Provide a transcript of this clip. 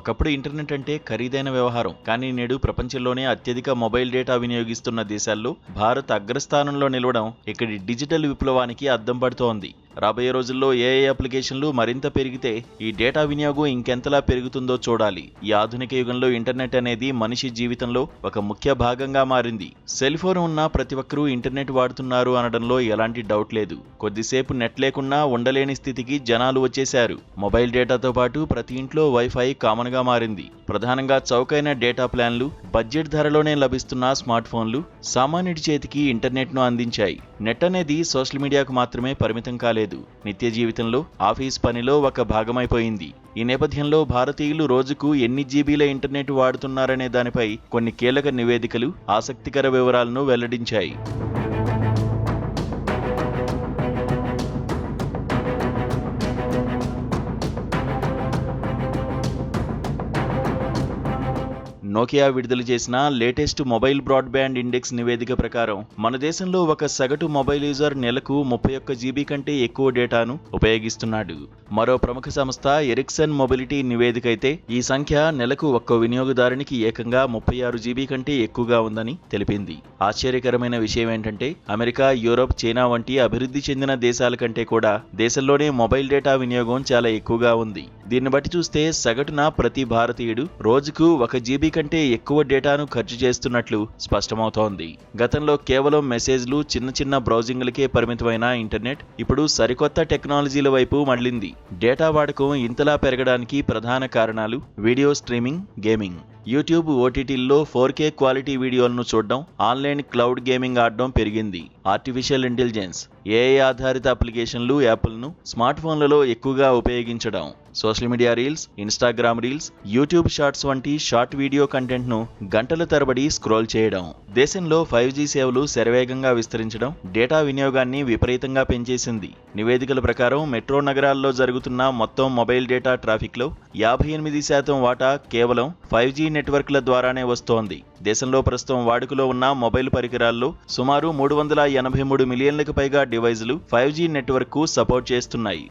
ఒకప్పుడు ఇంటర్నెట్ అంటే ఖరీదైన వ్యవహారం, కానీ నేడు ప్రపంచంలోనే అత్యధిక మొబైల్ డేటా వినియోగిస్తున్న దేశాల్లో భారత్ అగ్రస్థానంలో నిలవడం ఇక్కడి డిజిటల్ విప్లవానికి అద్దం పడుతోంది. రాబోయే రోజుల్లో ఏఐ అప్లికేషన్లు మరింత పెరిగితే ఈ డేటా వినియోగం ఇంకెంతలా పెరుగుతుందో చూడాలి. ఈ ఆధునిక యుగంలో ఇంటర్నెట్ అనేది మనిషి జీవితంలో ఒక ముఖ్య భాగంగా మారింది. సెల్ ఫోన్ ఉన్న ప్రతి ఒక్కరూ ఇంటర్నెట్ వాడుతున్నారు అనడంలో ఎలాంటి డౌట్ లేదు. కొద్దిసేపు నెట్ లేకున్నా ఉండలేని స్థితికి జనాలు వచ్చేశారు. మొబైల్ డేటాతో పాటు ప్రతి ఇంట్లో వైఫై కామన్ గా మారింది. ప్రధానంగా చౌకైన డేటా ప్లాన్లు, బడ్జెట్ ధరలోనే లభిస్తున్న స్మార్ట్ ఫోన్లు సామాన్యుడి చేతికి ఇంటర్నెట్ ను అందించాయి. నెట్ అనేది సోషల్ మీడియాకు మాత్రమే పరిమితం కాలేదు, నిత్య జీవితంలో, ఆఫీస్ పనిలో ఒక భాగమైపోయింది. ఈ నేపథ్యంలో భారతీయులు రోజుకు ఎన్ని జీబీల ఇంటర్నెట్ వాడుతున్నారనే దానిపై కొన్ని కీలక నివేదికలు ఆసక్తికర వివరాలను వెల్లడించాయి. నోకియా విడుదల చేసిన లేటెస్ట్ మొబైల్ బ్రాడ్బ్యాండ్ ఇండెక్స్ నివేదిక ప్రకారం మన దేశంలో ఒక సగటు మొబైల్ యూజర్ నెలకు 31 జీబీ కంటే ఎక్కువ డేటాను ఉపయోగిస్తున్నాడు. మరో ప్రముఖ సంస్థ ఎరిక్సన్ మొబిలిటీ నివేదిక అయితే ఈ సంఖ్య నెలకు ఒక్కో వినియోగదారునికి ఏకంగా 36 జీబీ కంటే ఎక్కువగా ఉందని తెలిపింది. ఆశ్చర్యకరమైన విషయం ఏంటంటే అమెరికా, యూరోప్, చైనా వంటి అభివృద్ధి చెందిన దేశాల కంటే కూడా దేశంలోనే మొబైల్ డేటా వినియోగం చాలా ఎక్కువగా ఉంది. దీన్ని బట్టి చూస్తే సగటున ప్రతి భారతీయుడు రోజుకు 1 జీబీ కంటే ఎక్కువ డేటాను ఖర్చు చేస్తున్నట్లు స్పష్టమవుతోంది. గతంలో కేవలం మెసేజ్లు, చిన్న బ్రౌజింగ్లకే పరిమితమైన ఇంటర్నెట్ ఇప్పుడు సరికొత్త టెక్నాలజీల వైపు మళ్లింది. డేటా వాడకం ఇంతలా పెరగడానికి ప్రధాన కారణాలు వీడియో స్ట్రీమింగ్, గేమింగ్. యూట్యూబ్, ఓటీటీల్లో 4K క్వాలిటీ వీడియోలను చూడడం, ఆన్లైన్ క్లౌడ్ గేమింగ్ ఆడడం పెరిగింది. ఆర్టిఫిషియల్ ఇంటెలిజెన్స్, ఏఐ ఆధారిత అప్లికేషన్లు, యాప్లను స్మార్ట్ ఫోన్లలో ఎక్కువగా ఉపయోగించడం, social media reels, Instagram reels, YouTube shorts వంటి షార్ట్ వీడియో కంటెంట్ను గంటల తరబడి స్క్రోల్ చేయడం. దేశంలో 5G సేవలు శరవేగంగా విస్తరించడం డేటా వినియోగాన్ని విపరీతంగా పెంచేసింది. నివేదికల ప్రకారం మెట్రో నగరాల్లో జరుగుతున్న మొత్తం మొబైల్ డేటా ట్రాఫిక్లో 58% వాటా కేవలం 5G నెట్వర్క్ల ద్వారానే వస్తోంది. దేశంలో ప్రస్తుతం వాడుకలో ఉన్న మొబైల్ పరికరాల్లో సుమారు 383 మిలియన్లకు పైగా డివైజులు 5G నెట్వర్క్కు సపోర్ట్ చేస్తున్నాయి.